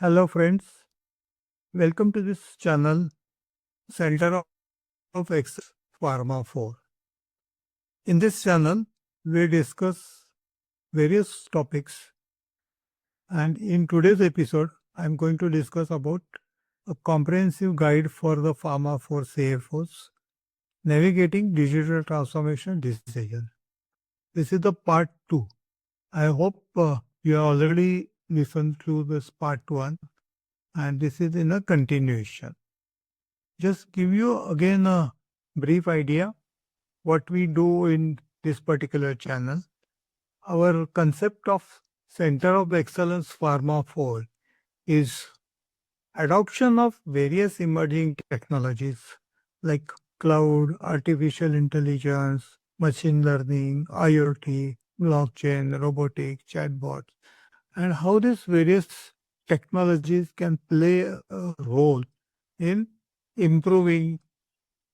Hello friends, welcome to this channel Center of Excellence Pharma 4. In this channel, we discuss various topics, and in today's episode, I am going to discuss about a comprehensive guide for the Pharma 4 CFOs navigating digital transformation decision. This is the part 2. I hope you have already listened to this part 1, and this is in a continuation. Just give you again a brief idea what we do in this particular channel. Our concept of Center of Excellence Pharma 4 is adoption of various emerging technologies like cloud, artificial intelligence, machine learning, IoT, blockchain, robotics, chatbots, and how these various technologies can play a role in improving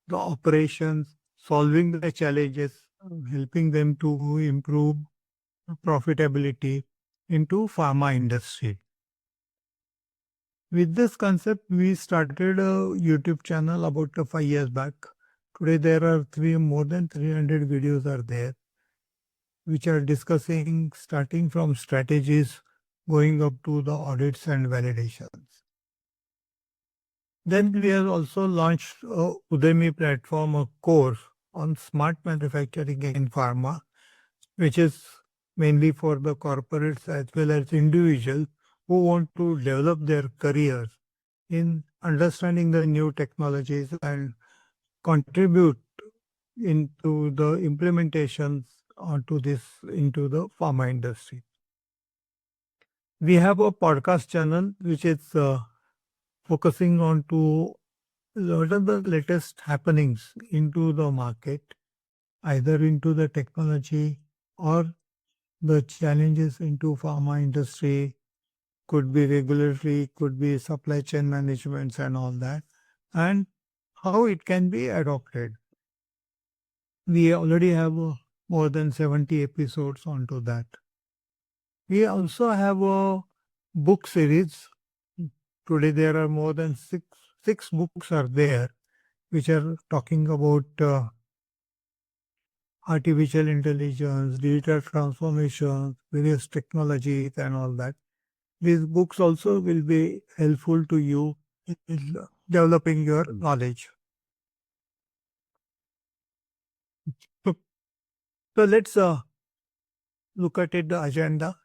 the operations, solving the challenges, helping them to improve profitability into pharma industry. With this concept, we started a YouTube channel about 5 years back. Today there are more than 300 videos are there, which are discussing starting from strategies going up to the audits and validations. Then we have also launched a Udemy platform, a course on smart manufacturing in pharma, which is mainly for the corporates as well as individuals who want to develop their careers in understanding the new technologies and contribute into the implementations onto this into the pharma industry. We have a podcast channel which is focusing on to what are the latest happenings into the market, either into the technology or the challenges into pharma industry, could be regulatory, could be supply chain management and all that, and how it can be adopted. We already have more than 70 episodes onto that. We also have a book series. Today there are more than six books are there, which are talking about artificial intelligence, digital transformation, various technologies and all that. These books also will be helpful to you in developing your knowledge. So let's look at it, the agenda.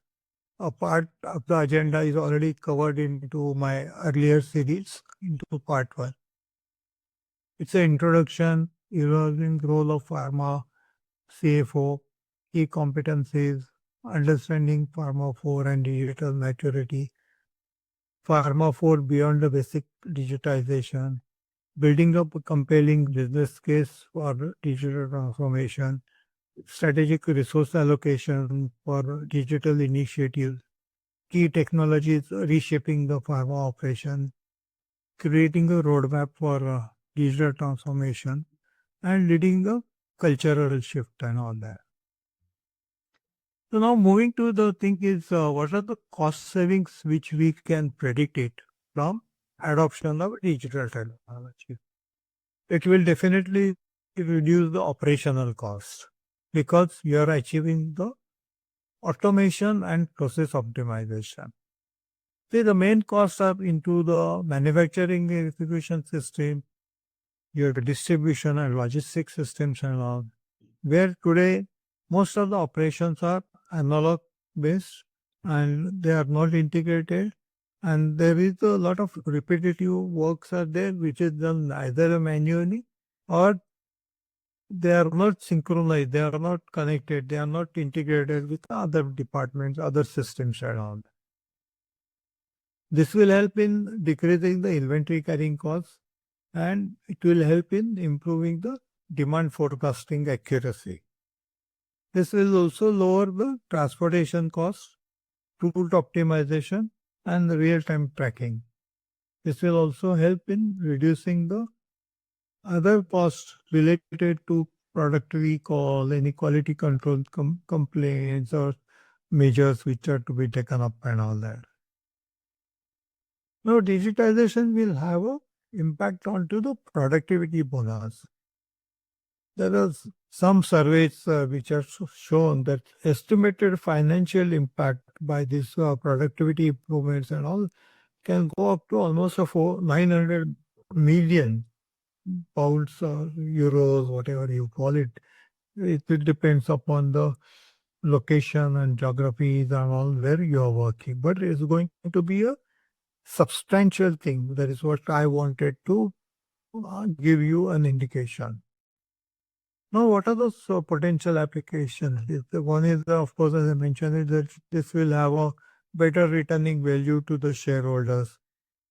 A part of the agenda is already covered into my earlier series, into part 1. It's an introduction, evolving role of Pharma CFO, key competencies, understanding Pharma 4 and digital maturity, Pharma 4 beyond the basic digitization, building up a compelling business case for digital transformation, strategic resource allocation for digital initiatives, key technologies reshaping the pharma operation, creating a roadmap for digital transformation, and leading the cultural shift and all that. So now moving to the thing is what are the cost savings which we can predict it from adoption of digital technology. It will definitely reduce the operational cost because you are achieving the automation and process optimization. See, the main costs are into the manufacturing execution system, your distribution and logistics systems and all, where today most of the operations are analog based and they are not integrated, and there is a lot of repetitive works are there which is done either manually or they are not synchronized, they are not connected, they are not integrated with other departments, other systems around. This will help in decreasing the inventory carrying costs and it will help in improving the demand forecasting accuracy. This will also lower the transportation costs, route optimization, and real-time tracking. This will also help in reducing the other costs related to product recall, any quality control complaints or measures which are to be taken up and all that. Now, digitization will have a impact onto the productivity bonus. There are some surveys which are shown that estimated financial impact by this productivity improvements and all can go up to almost a 900 million pounds or euros, whatever you call it. It depends upon the location and geographies and all where you are working. But it's going to be a substantial thing. That is what I wanted to give you an indication. Now, what are those potential applications? One is, of course, as I mentioned, is that this will have a better returning value to the shareholders.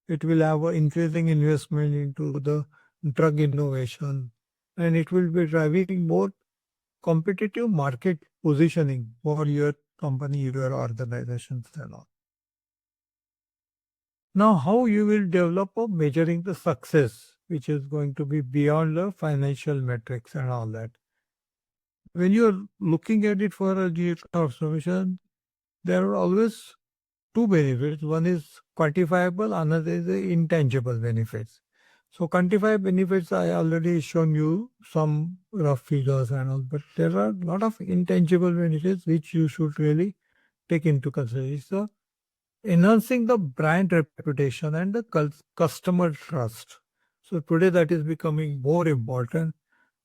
It will have an increasing investment into the drug innovation, and it will be driving more competitive market positioning for your company, your organizations, and all. Now, how you will develop a measuring the success, which is going to be beyond the financial metrics and all that. When you're looking at it for a digital transformation, there are always two benefits. One is quantifiable, another is the intangible benefits. So quantifiable benefits, I already shown you some rough figures and all, but there are a lot of intangible benefits which you should really take into consideration. So enhancing the brand reputation and the customer trust. So today that is becoming more important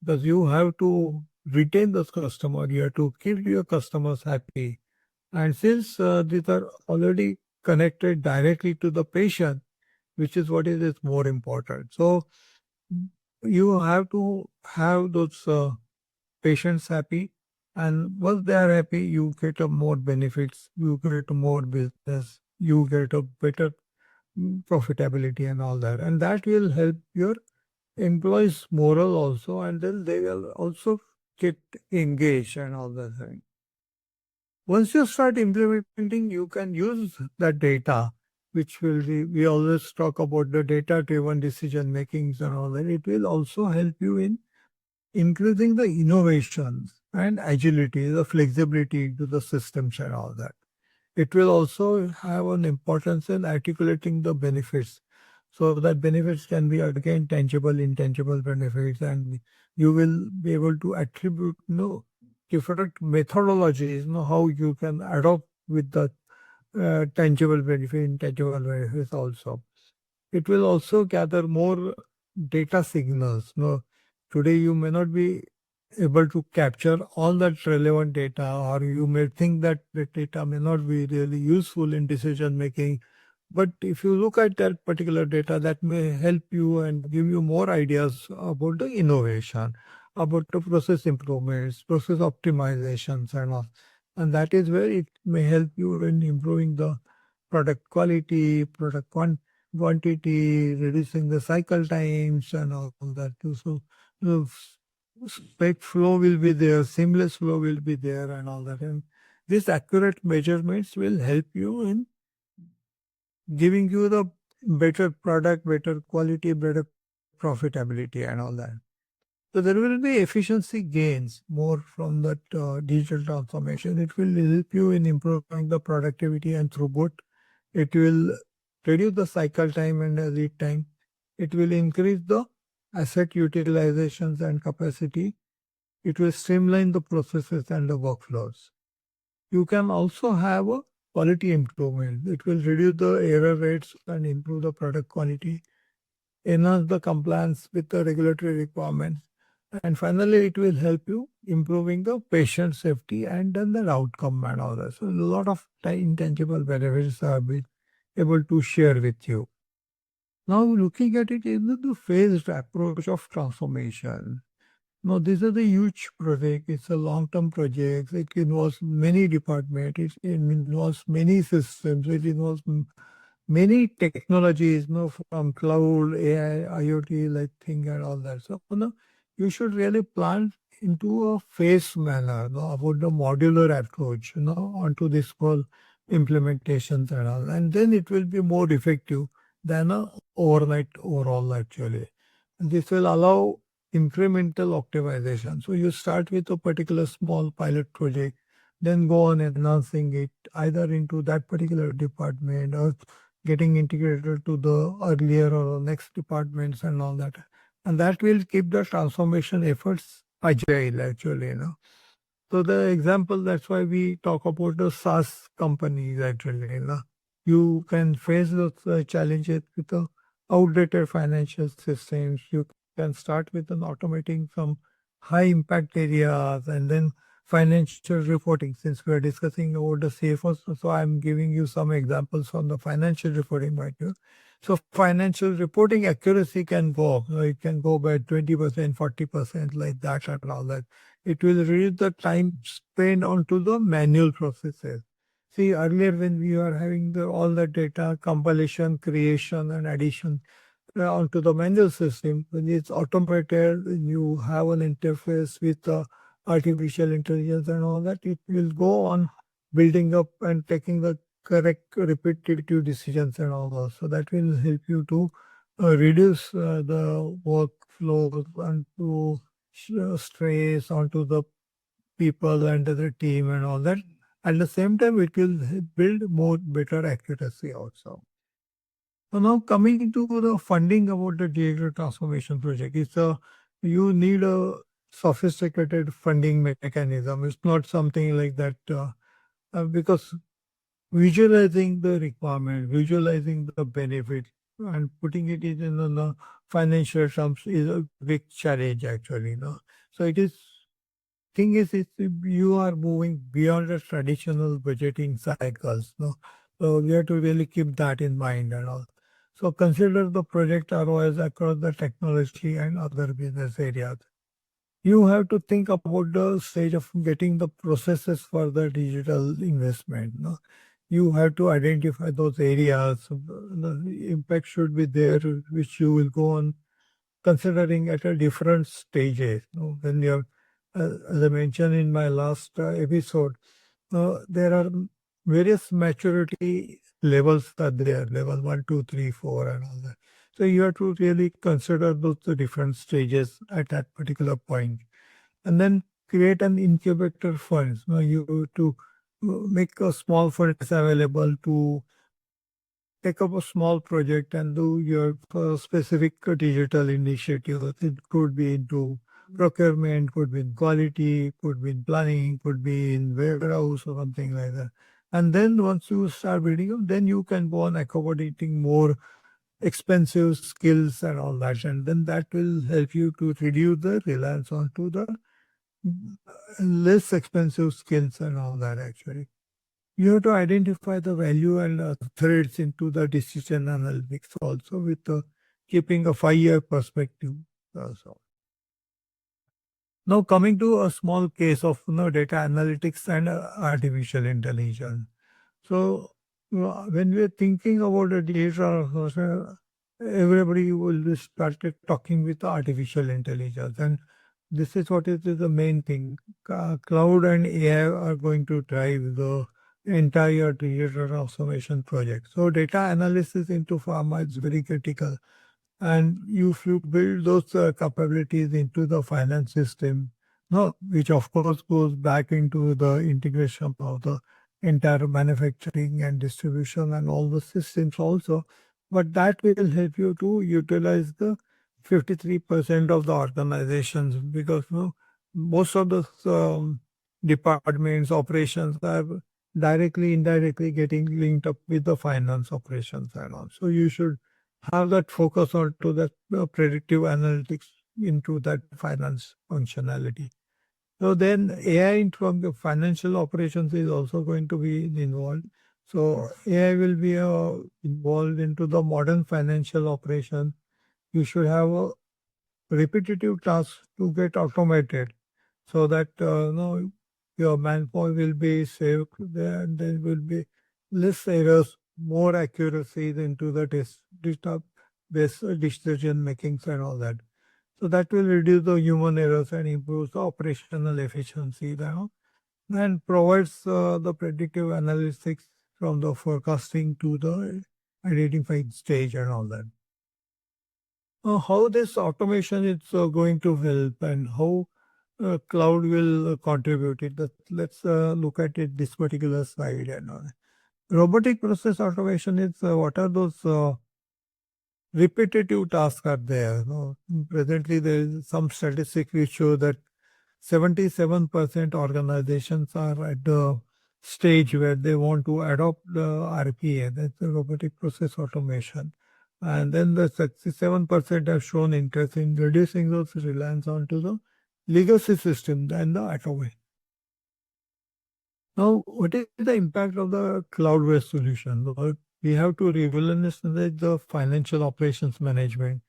because you have to retain those customers, you have to keep your customers happy. And since these are already connected directly to the patient, which is what is more important. So you have to have those patients happy. And once they are happy, you get a more benefits, you get more business, you get a better profitability and all that. And that will help your employees' moral also, and then they will also get engaged and all that thing. Once you start implementing, you can use that data, which will be, we always talk about the data driven decision makings and all that. It will also help you in increasing the innovations and agility, the flexibility to the systems and all that. It will also have an importance in articulating the benefits. So that benefits can be again tangible, intangible benefits, and you will be able to attribute different methodologies, how you can adopt with the tangible benefit, intangible benefits also. It will also gather more data signals. Today you may not be able to capture all that relevant data, or you may think that the data may not be really useful in decision making. But if you look at that particular data, that may help you and give you more ideas about the innovation, about the process improvements, process optimizations, and all. And that is where it may help you in improving the product quality, product quantity, reducing the cycle times, and all that too. So, the spec flow will be there, seamless flow will be there, and all that. And these accurate measurements will help you in giving you the better product, better quality, better profitability, and all that. So there will be efficiency gains more from that digital transformation. It will help you in improving the productivity and throughput. It will reduce the cycle time and the lead time. It will increase the asset utilizations and capacity. It will streamline the processes and the workflows. You can also have a quality improvement. It will reduce the error rates and improve the product quality, enhance the compliance with the regulatory requirements. And finally, it will help you improving the patient safety and then the outcome and all that. So a lot of intangible benefits are been able to share with you. Now looking at it in the phased approach of transformation. Now this is a huge project. It's a long-term project. It involves many departments. It involves many systems. It involves many technologies, from cloud, AI, IoT, like thing and all that. So, you should really plan into a phased manner, about the modular approach, onto this whole implementations and all. And then it will be more effective than a overnight overall actually. And this will allow incremental optimization. So you start with a particular small pilot project, then go on enhancing it either into that particular department or getting integrated to the earlier or the next departments and all that. And that will keep the transformation efforts agile actually. So the example, that's why we talk about the SaaS companies actually. You can face those challenges with the outdated financial systems. You can start with an automating some high impact areas and then financial reporting. Since we are discussing about the CFOs, so I'm giving you some examples on the financial reporting right here. So financial reporting accuracy can go up. It can go by 20%, 40% like that and all that. It will reduce the time spent onto the manual processes. See, earlier when we were having all the data compilation, creation, and addition onto the manual system, when it's automated, when you have an interface with the artificial intelligence and all that, it will go on building up and taking the correct repetitive decisions and all those. So that will help you to reduce the workflow and to stress onto the people and the team and all that. At the same time, it will build more better accuracy also. So now coming to the funding about the digital transformation project, you need a sophisticated funding mechanism. It's not something like that because visualizing the requirement, visualizing the benefit, and putting it in the financial terms is a big challenge actually. So it is thing is you are moving beyond the traditional budgeting cycles. No, so you have to really keep that in mind and all. So consider the project ROIs across the technology and other business areas. You have to think about the stage of getting the processes for the digital investment. No? You have to identify those areas. The impact should be there, which you will go on considering at a different stages. When you're, as I mentioned in my last episode, there are various maturity levels that there, level 1, 2, 3, 4, and all that. So you have to really consider those different stages at that particular point, and then create an incubator funds. You to make a small funds available to take up a small project and do your specific digital initiatives. It could be into procurement, could be in quality, could be in planning, could be in warehouse or something like that. And then once you start building up, then you can go on accommodating more expensive skills and all that. And then that will help you to reduce the reliance onto the less expensive skills and all that actually. You have to identify the value and threads into the decision analytics also with keeping a 5-year perspective. So now coming to a small case of data analytics and artificial intelligence. So when we are thinking about the data, everybody will be started talking with artificial intelligence, and this is what is the main thing. Cloud and AI are going to drive the entire digital transformation project. So data analysis into pharma is very critical, and if you build those capabilities into the finance system, no, which of course goes back into the integration of the entire manufacturing and distribution and all the systems also, but that will help you to utilize the 53% of the organizations, because most of the departments operations are directly indirectly getting linked up with the finance operations and all. So you should have that focus on to that predictive analytics into that finance functionality. So then AI from the financial operations is also going to be involved. So AI will be involved into the modern financial operation. You should have a repetitive task to get automated, so that your manpower will be saved. There will be less errors, more accuracy into the based decision makings and all that. So that will reduce the human errors and improves the operational efficiency now, and provides the predictive analytics from the forecasting to the identifying stage and all that. How this automation is going to help, and how cloud will contribute it. Let's look at it this particular slide and all. Robotic process automation is what are those repetitive tasks are there. Presently, there is some statistics which show that 77% organizations are at the stage where they want to adopt the RPA, that's the robotic process automation. And then the 67% have shown interest in reducing those reliance onto the legacy system and the automation. Now, what is the impact of the cloud-based solution? We have to revolutionize the financial operations management,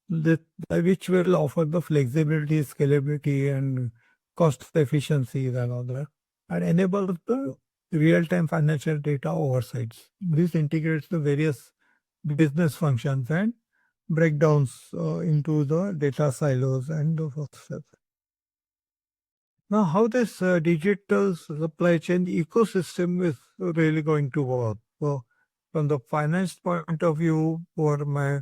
that, which will offer the flexibility, scalability, and cost efficiencies and all that, and enable the real-time financial data oversights. This integrates the various business functions and breakdowns into the data silos and the process. Now, how this digital supply chain ecosystem is really going to work? So, from the finance point of view, for my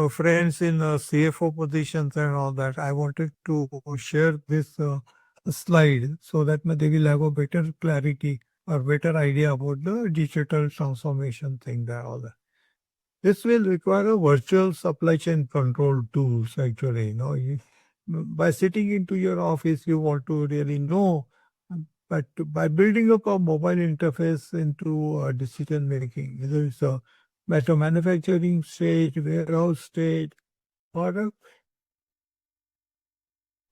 friends in CFO positions and all that, I wanted to share this slide so that they will have a better clarity or better idea about the digital transformation thing that all that. This will require a virtual supply chain control tools actually. By sitting into your office, you want to really know, but by building up a mobile interface into decision making, whether it's a better manufacturing stage, warehouse stage, or a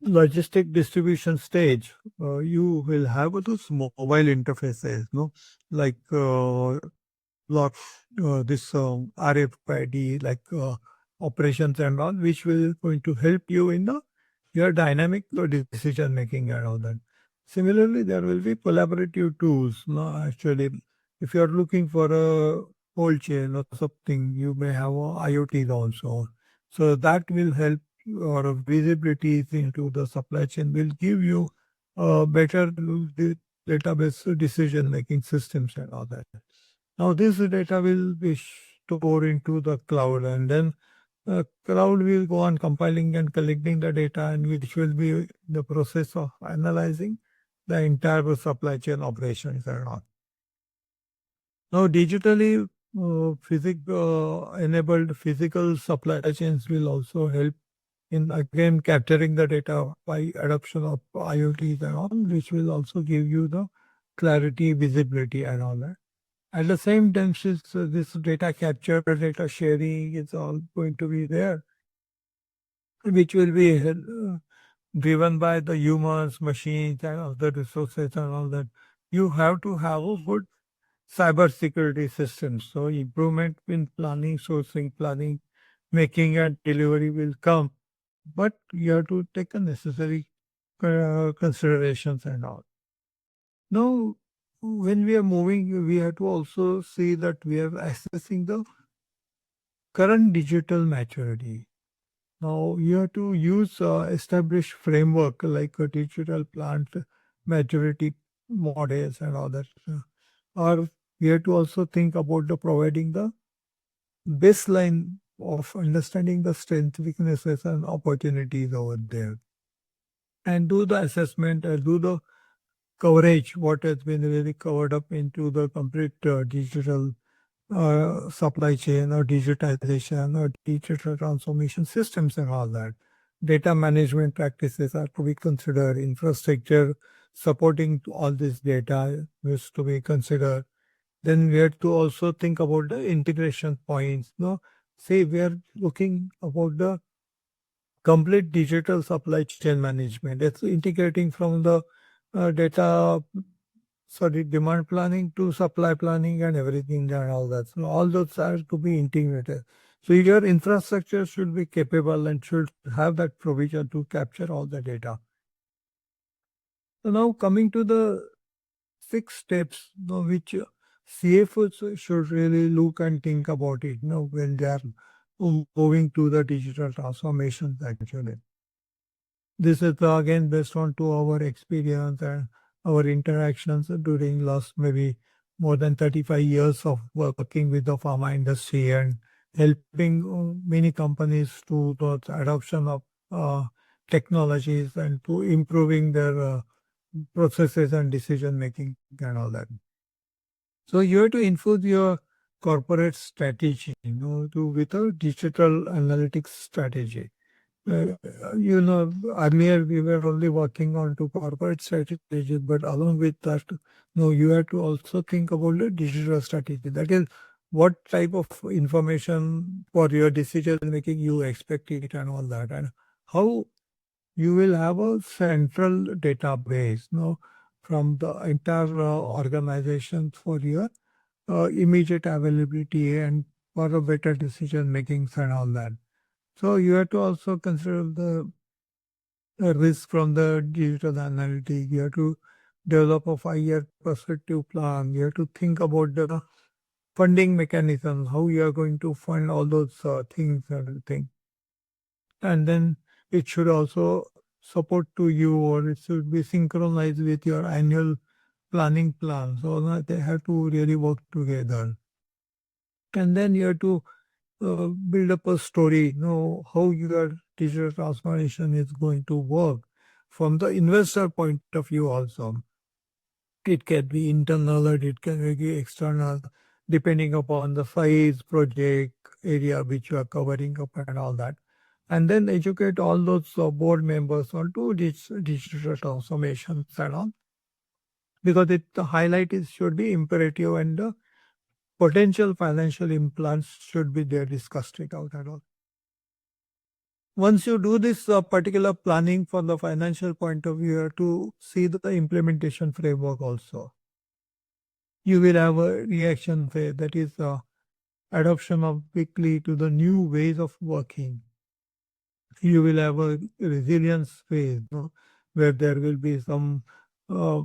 logistic distribution stage, you will have those mobile interfaces, like lot this RFID like operations and all, which will going to help you in the your dynamic decision making and all that. Similarly, there will be collaborative tools. No, actually, if you are looking for a cold chain or something, you may have a IoT also. So that will help or visibility into the supply chain will give you better database decision making systems and all that. Now this data will be stored into the cloud, and then cloud will go on compiling and collecting the data, and which will be the process of analyzing the entire supply chain operations and all. Now digitally enabled physical supply chains will also help in again capturing the data by adoption of IoT and all, which will also give you the clarity, visibility and all that. At the same time, since this data capture, data sharing is all going to be there, which will be driven by the humans, machines, and other resources and all that. You have to have a good cyber security system. So improvement in planning, sourcing, planning, making and delivery will come, but you have to take a necessary considerations and all. Now, when we are moving, we have to also see that we are assessing the current digital maturity. Now, you have to use established framework like a digital plant maturity models and all that. Or we have to also think about the providing the baseline of understanding the strength, weaknesses, and opportunities over there, and do the assessment, do the coverage, what has been really covered up into the complete digital supply chain or digitization or digital transformation systems and all that. Data management practices are to be considered. Infrastructure supporting to all this data is to be considered. Then we have to also think about the integration points. No, say we are looking about the complete digital supply chain management. It's integrating from the data, sorry, demand planning to supply planning and everything and all that. So all those are to be integrated. So your infrastructure should be capable and should have that provision to capture all the data. So now coming to the 6 steps, which CFOs should really look and think about it, when they are moving to the digital transformation actually. This is again based on to our experience and our interactions during last maybe more than 35 years of working with the pharma industry and helping many companies to the adoption of technologies and to improving their processes and decision making and all that. So you have to infuse your corporate strategy, with a digital analytics strategy. Uh, Earlier we were only working on to corporate strategy, but along with that, no, you have to also think about the digital strategy. That is, what type of information for your decision making you expect it and all that, and how you will have a central database, from the entire organization for your immediate availability and for a better decision makings and all that. So you have to also consider the risk from the digital analytics. You have to develop a 5-year perspective plan. You have to think about the funding mechanism, how you are going to fund all those things and everything. And then it should also support to you, or it should be synchronized with your annual planning plan. So that they have to really work together. And then you have to build up a story, know how your digital transformation is going to work from the investor point of view also. It can be internal or it can be external, depending upon the size, project, area which you are covering up and all that. And then educate all those board members on to digital transformations and all. Because the highlight is should be imperative and the potential financial implants should be there discussed it out and all. Once you do this particular planning from the financial point of view, you have to see the implementation framework also. You will have a reaction phase, that is adoption of quickly to the new ways of working. You will have a resilience phase, where there will be some uh,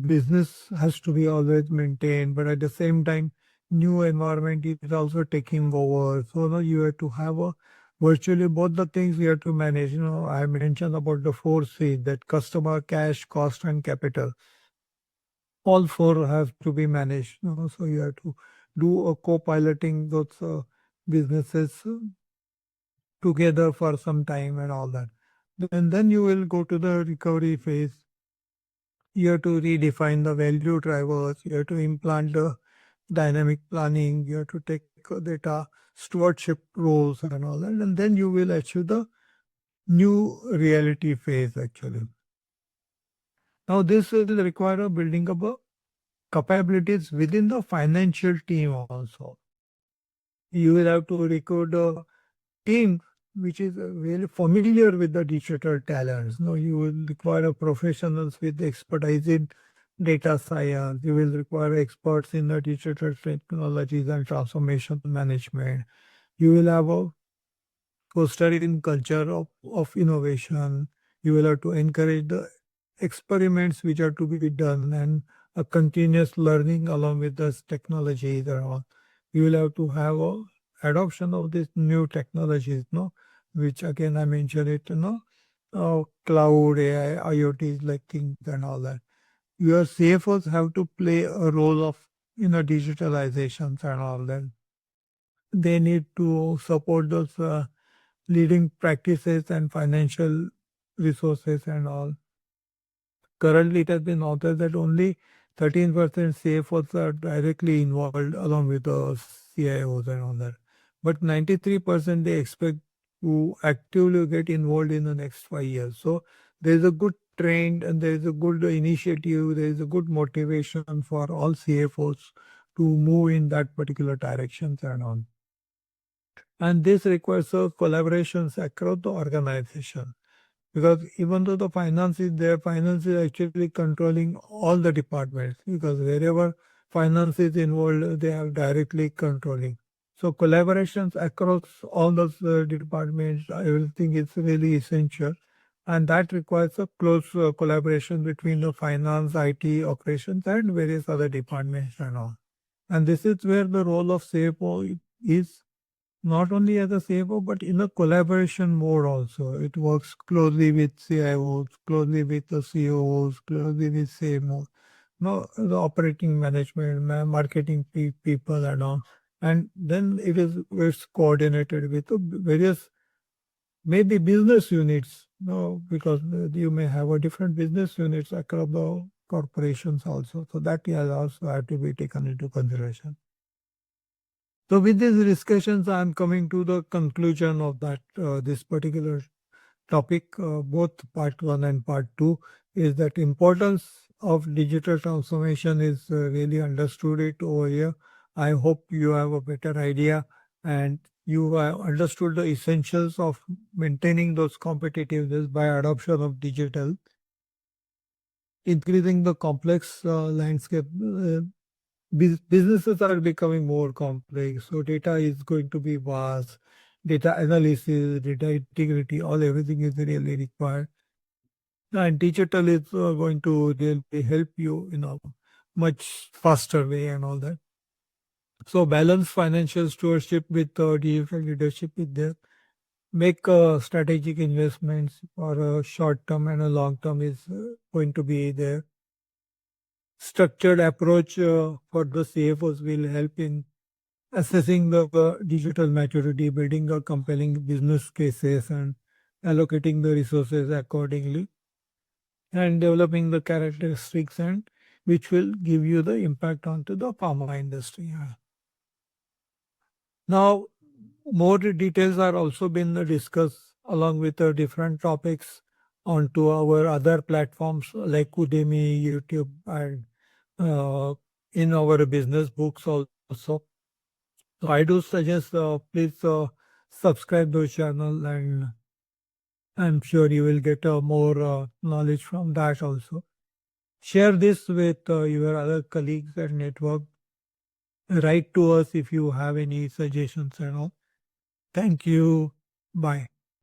business has to be always maintained, but at the same time, new environment is also taking over. So now you have to have a virtually both the things you have to manage. I mentioned about the 4 C's, that customer, cash, cost, and capital. All four have to be managed. So you have to do a co-piloting those businesses together for some time and all that. And then you will go to the recovery phase. You have to redefine the value drivers. You have to implant the dynamic planning. You have to take data stewardship roles and all that. And then you will achieve the new reality phase actually. Now this will require a building up a capabilities within the financial team also. You will have to recruit a team which is very familiar with the digital talents. You will require professionals with expertise in data science. You will require experts in the digital technologies and transformation management. You will have a fostering culture of innovation. You will have to encourage the experiments which are to be done and a continuous learning along with this technologies and all. You will have to have a adoption of these new technologies, which again I mentioned it, cloud, AI, IoT like things and all that. Your CFOs have to play a role of digitalizations and all that. They need to support those leading practices and financial resources and all. Currently, it has been noted that only 13% CFOs are directly involved along with the CIOs and all that. But 93% they expect to actively get involved in the next 5 years. So there is a good trend and there is a good initiative, there is a good motivation for all CFOs to move in that particular directions and all. And this requires collaborations across the organization. Because even though the finance is there, finance is actually controlling all the departments. Because wherever finance is involved, they are directly controlling. So collaborations across all those departments, I will think it's really essential. And that requires a close collaboration between the finance, IT, operations, and various other departments and all. And this is where the role of CFO is not only as a CFO, but in a collaboration mode also. It works closely with CIOs, closely with the COOs, closely with CMOs, the operating management, marketing people and all. And then it's coordinated with the various maybe business units, because you may have a different business units across the corporations also. So that is also have to be taken into consideration. So with these discussions, I am coming to the conclusion of that this particular topic, both part one and part two, is that importance of digital transformation is really understood it over here. I hope you have a better idea and you have understood the essentials of maintaining those competitiveness by adoption of digital, increasing the complex landscape. Businesses are becoming more complex, so data is going to be vast. Data analysis, data integrity, all everything is really required. And digital is going to really help you in a much faster way and all that. So balance financial stewardship with digital leadership is there. Make strategic investments for a short term and a long term is going to be there. Structured approach for the CFOs will help in assessing the digital maturity, building a compelling business cases, and allocating the resources accordingly, and developing the characteristics and which will give you the impact onto the pharma industry. Now, more details are also been discussed along with the different topics onto our other platforms like Udemy, YouTube, and in our business books also. So I do suggest please subscribe to the channel, and I'm sure you will get more knowledge from that also. Share this with your other colleagues and network. Write to us if you have any suggestions and all. Thank you. Bye.